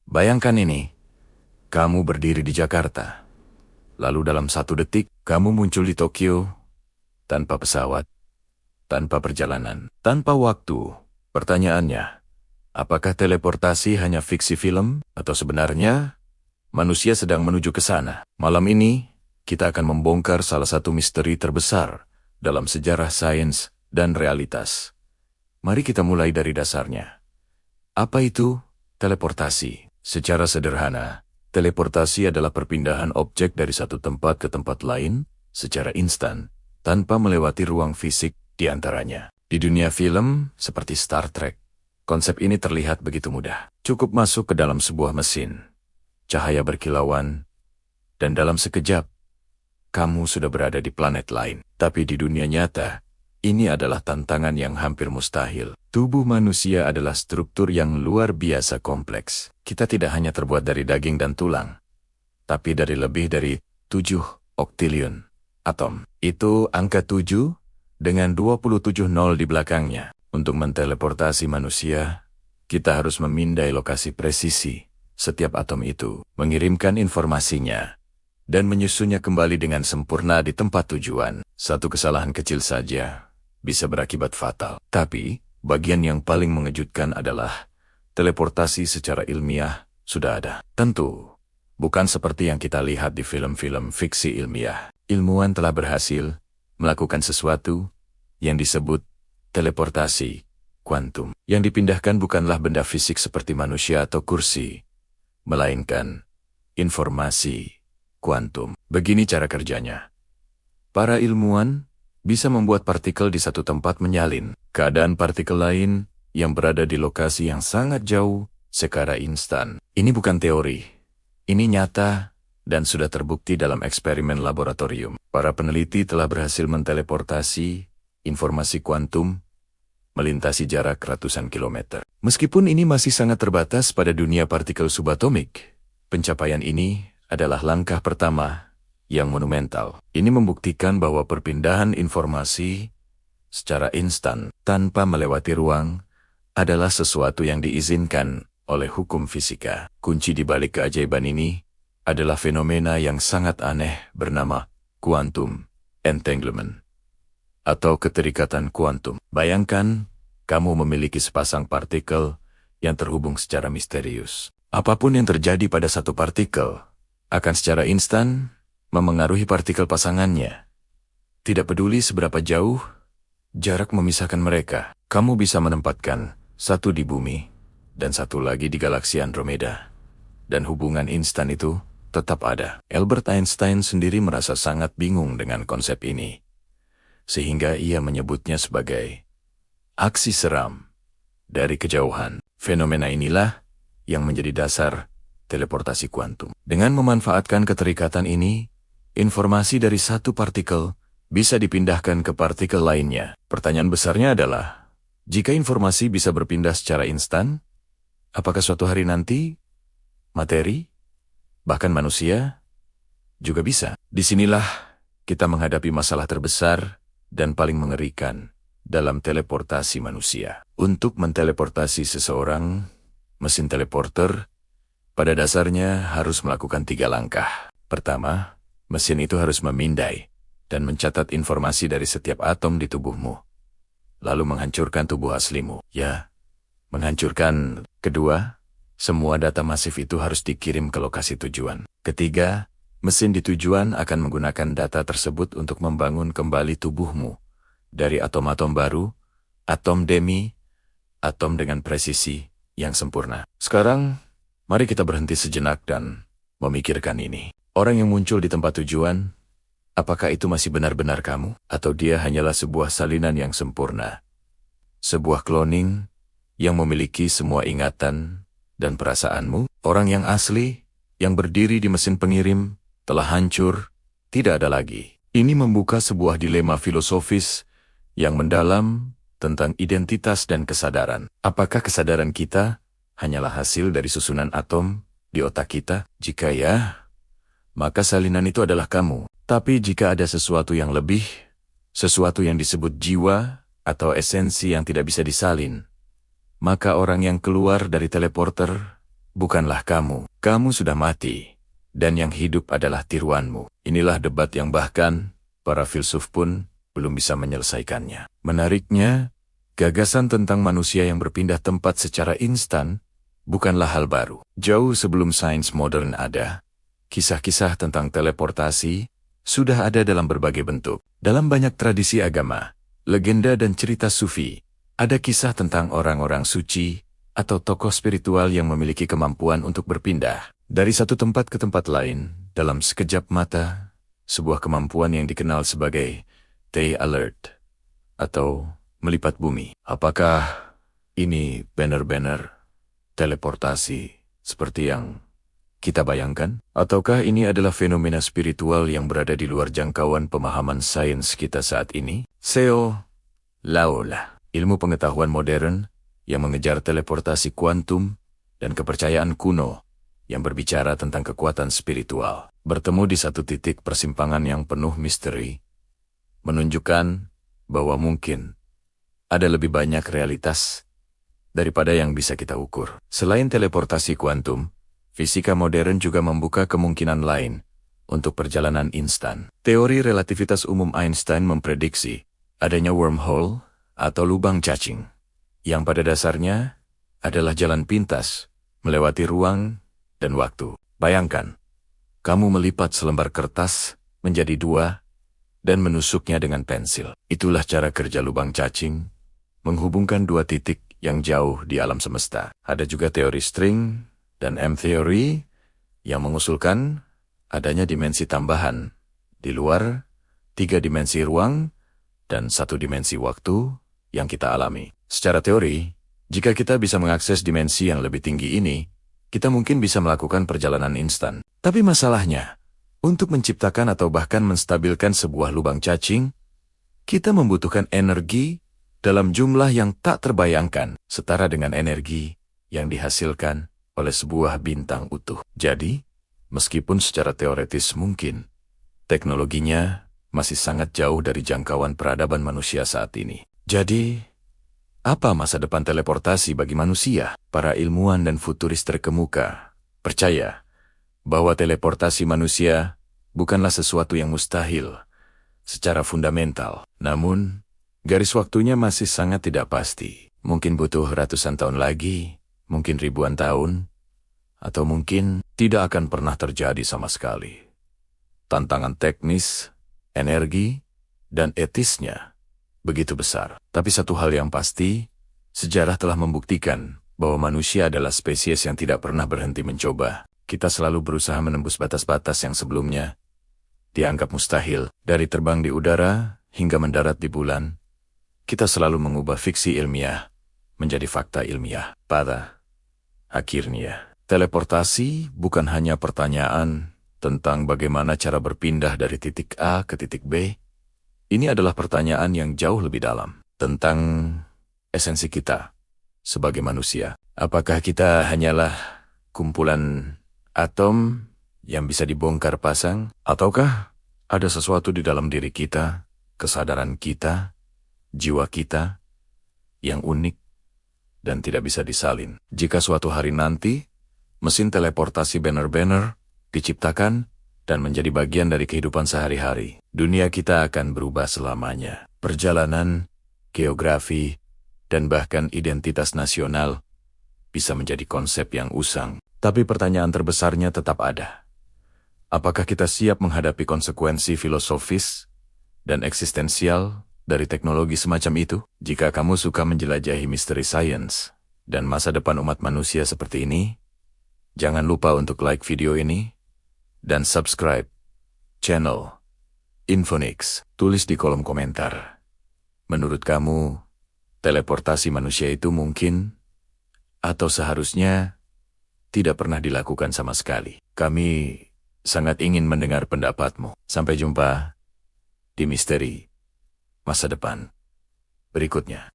Bayangkan ini, kamu berdiri di Jakarta. Lalu dalam 1 detik, kamu muncul di Tokyo, tanpa pesawat, tanpa perjalanan, tanpa waktu. Pertanyaannya, apakah teleportasi hanya fiksi film, atau sebenarnya manusia sedang menuju ke sana? Malam ini, kita akan membongkar salah satu misteri terbesar dalam sejarah sains dan realitas. Mari kita mulai dari dasarnya. Apa itu teleportasi? Secara sederhana, teleportasi adalah perpindahan objek dari satu tempat ke tempat lain secara instan, tanpa melewati ruang fisik di antaranya. Di dunia film, seperti Star Trek, konsep ini terlihat begitu mudah. Cukup masuk ke dalam sebuah mesin, cahaya berkilauan, dan dalam sekejap, kamu sudah berada di planet lain. Tapi di dunia nyata, ini adalah tantangan yang hampir mustahil. Tubuh manusia adalah struktur yang luar biasa kompleks. Kita tidak hanya terbuat dari daging dan tulang, tapi dari lebih dari 7 oktilion atom. Itu angka 7 dengan 27 nol di belakangnya. Untuk menteleportasi manusia, kita harus memindai lokasi presisi setiap atom itu, mengirimkan informasinya, dan menyusunnya kembali dengan sempurna di tempat tujuan. Satu kesalahan kecil saja bisa berakibat fatal. Tapi, bagian yang paling mengejutkan adalah teleportasi secara ilmiah sudah ada. Tentu, bukan seperti yang kita lihat di film-film fiksi ilmiah. Ilmuwan telah berhasil melakukan sesuatu yang disebut teleportasi kuantum. Yang dipindahkan bukanlah benda fisik seperti manusia atau kursi, melainkan informasi kuantum. Begini cara kerjanya. Para ilmuwan bisa membuat partikel di satu tempat menyalin keadaan partikel lain yang berada di lokasi yang sangat jauh secara instan. Ini bukan teori. Ini nyata dan sudah terbukti dalam eksperimen laboratorium. Para peneliti telah berhasil menteleportasi informasi kuantum melintasi jarak ratusan kilometer. Meskipun ini masih sangat terbatas pada dunia partikel subatomik, pencapaian ini adalah langkah pertama yang monumental. Ini membuktikan bahwa perpindahan informasi secara instan tanpa melewati ruang adalah sesuatu yang diizinkan oleh hukum fisika. Kunci di balik keajaiban ini adalah fenomena yang sangat aneh bernama quantum entanglement atau keterikatan kuantum. Bayangkan, kamu memiliki sepasang partikel yang terhubung secara misterius. Apapun yang terjadi pada satu partikel akan secara instan memengaruhi partikel pasangannya. Tidak peduli seberapa jauh jarak memisahkan mereka, kamu bisa menempatkan satu di bumi dan satu lagi di galaksi Andromeda. Dan hubungan instan itu tetap ada. Albert Einstein sendiri merasa sangat bingung dengan konsep ini, sehingga ia menyebutnya sebagai aksi seram dari kejauhan. Fenomena inilah yang menjadi dasar teleportasi kuantum. Dengan memanfaatkan keterikatan ini, informasi dari satu partikel bisa dipindahkan ke partikel lainnya. Pertanyaan besarnya adalah, jika informasi bisa berpindah secara instan, apakah suatu hari nanti materi, bahkan manusia, juga bisa? Disinilah kita menghadapi masalah terbesar dan paling mengerikan dalam teleportasi manusia. Untuk menteleportasi seseorang, mesin teleporter pada dasarnya harus melakukan 3 langkah. Pertama, mesin itu harus memindai dan mencatat informasi dari setiap atom di tubuhmu, lalu menghancurkan tubuh aslimu. Ya, menghancurkan. Kedua, semua data masif itu harus dikirim ke lokasi tujuan. Ketiga, mesin di tujuan akan menggunakan data tersebut untuk membangun kembali tubuhmu dari atom-atom baru, atom demi, atom dengan presisi yang sempurna. Sekarang, mari kita berhenti sejenak dan memikirkan ini. Orang yang muncul di tempat tujuan, apakah itu masih benar-benar kamu? Atau dia hanyalah sebuah salinan yang sempurna? Sebuah cloning yang memiliki semua ingatan dan perasaanmu? Orang yang asli, yang berdiri di mesin pengirim, telah hancur, tidak ada lagi. Ini membuka sebuah dilema filosofis yang mendalam tentang identitas dan kesadaran. Apakah kesadaran kita hanyalah hasil dari susunan atom di otak kita? Jika ya, maka salinan itu adalah kamu. Tapi jika ada sesuatu yang lebih, sesuatu yang disebut jiwa atau esensi yang tidak bisa disalin, maka orang yang keluar dari teleporter bukanlah kamu. Kamu sudah mati, dan yang hidup adalah tiruanmu. Inilah debat yang bahkan para filsuf pun belum bisa menyelesaikannya. Menariknya, gagasan tentang manusia yang berpindah tempat secara instan bukanlah hal baru. Jauh sebelum sains modern ada, kisah-kisah tentang teleportasi sudah ada dalam berbagai bentuk. Dalam banyak tradisi agama, legenda dan cerita sufi, ada kisah tentang orang-orang suci atau tokoh spiritual yang memiliki kemampuan untuk berpindah dari satu tempat ke tempat lain dalam sekejap mata, sebuah kemampuan yang dikenal sebagai Tay Alert atau melipat bumi. Apakah ini benar-benar teleportasi seperti yang kita bayangkan? Ataukah ini adalah fenomena spiritual yang berada di luar jangkauan pemahaman sains kita saat ini? Seo Laola, ilmu pengetahuan modern yang mengejar teleportasi kuantum dan kepercayaan kuno yang berbicara tentang kekuatan spiritual, bertemu di satu titik persimpangan yang penuh misteri, menunjukkan bahwa mungkin ada lebih banyak realitas daripada yang bisa kita ukur. Selain teleportasi kuantum, fisika modern juga membuka kemungkinan lain untuk perjalanan instan. Teori relativitas umum Einstein memprediksi adanya wormhole atau lubang cacing, yang pada dasarnya adalah jalan pintas melewati ruang dan waktu. Bayangkan, kamu melipat selembar kertas menjadi dua dan menusuknya dengan pensil. Itulah cara kerja lubang cacing, menghubungkan dua titik yang jauh di alam semesta. Ada juga teori string dan M-theory yang mengusulkan adanya dimensi tambahan di luar 3 dimensi ruang dan 1 dimensi waktu yang kita alami. Secara teori, jika kita bisa mengakses dimensi yang lebih tinggi ini, kita mungkin bisa melakukan perjalanan instan. Tapi masalahnya, untuk menciptakan atau bahkan menstabilkan sebuah lubang cacing, kita membutuhkan energi dalam jumlah yang tak terbayangkan, setara dengan energi yang dihasilkan oleh sebuah bintang utuh. Jadi, meskipun secara teoretis mungkin, teknologinya masih sangat jauh dari jangkauan peradaban manusia saat ini. Jadi, apa masa depan teleportasi bagi manusia? Para ilmuwan dan futuris terkemuka percaya bahwa teleportasi manusia bukanlah sesuatu yang mustahil secara fundamental. Namun, garis waktunya masih sangat tidak pasti. Mungkin butuh ratusan tahun lagi, mungkin ribuan tahun, atau mungkin tidak akan pernah terjadi sama sekali. Tantangan teknis, energi, dan etisnya begitu besar. Tapi satu hal yang pasti, sejarah telah membuktikan bahwa manusia adalah spesies yang tidak pernah berhenti mencoba. Kita selalu berusaha menembus batas-batas yang sebelumnya dianggap mustahil. Dari terbang di udara hingga mendarat di bulan, kita selalu mengubah fiksi ilmiah menjadi fakta ilmiah. Pada akhirnya, teleportasi bukan hanya pertanyaan tentang bagaimana cara berpindah dari titik A ke titik B. Ini adalah pertanyaan yang jauh lebih dalam tentang esensi kita sebagai manusia. Apakah kita hanyalah kumpulan atom yang bisa dibongkar pasang? Ataukah ada sesuatu di dalam diri kita, kesadaran kita, jiwa kita, yang unik dan tidak bisa disalin? Jika suatu hari nanti, mesin teleportasi benar-benar diciptakan dan menjadi bagian dari kehidupan sehari-hari, dunia kita akan berubah selamanya. Perjalanan, geografi, dan bahkan identitas nasional bisa menjadi konsep yang usang. Tapi pertanyaan terbesarnya tetap ada. Apakah kita siap menghadapi konsekuensi filosofis dan eksistensial dari teknologi semacam itu? Jika kamu suka menjelajahi misteri sains dan masa depan umat manusia seperti ini, jangan lupa untuk like video ini dan subscribe channel Infonix. Tulis di kolom komentar, menurut kamu, teleportasi manusia itu mungkin atau seharusnya tidak pernah dilakukan sama sekali? Kami sangat ingin mendengar pendapatmu. Sampai jumpa di misteri masa depan berikutnya.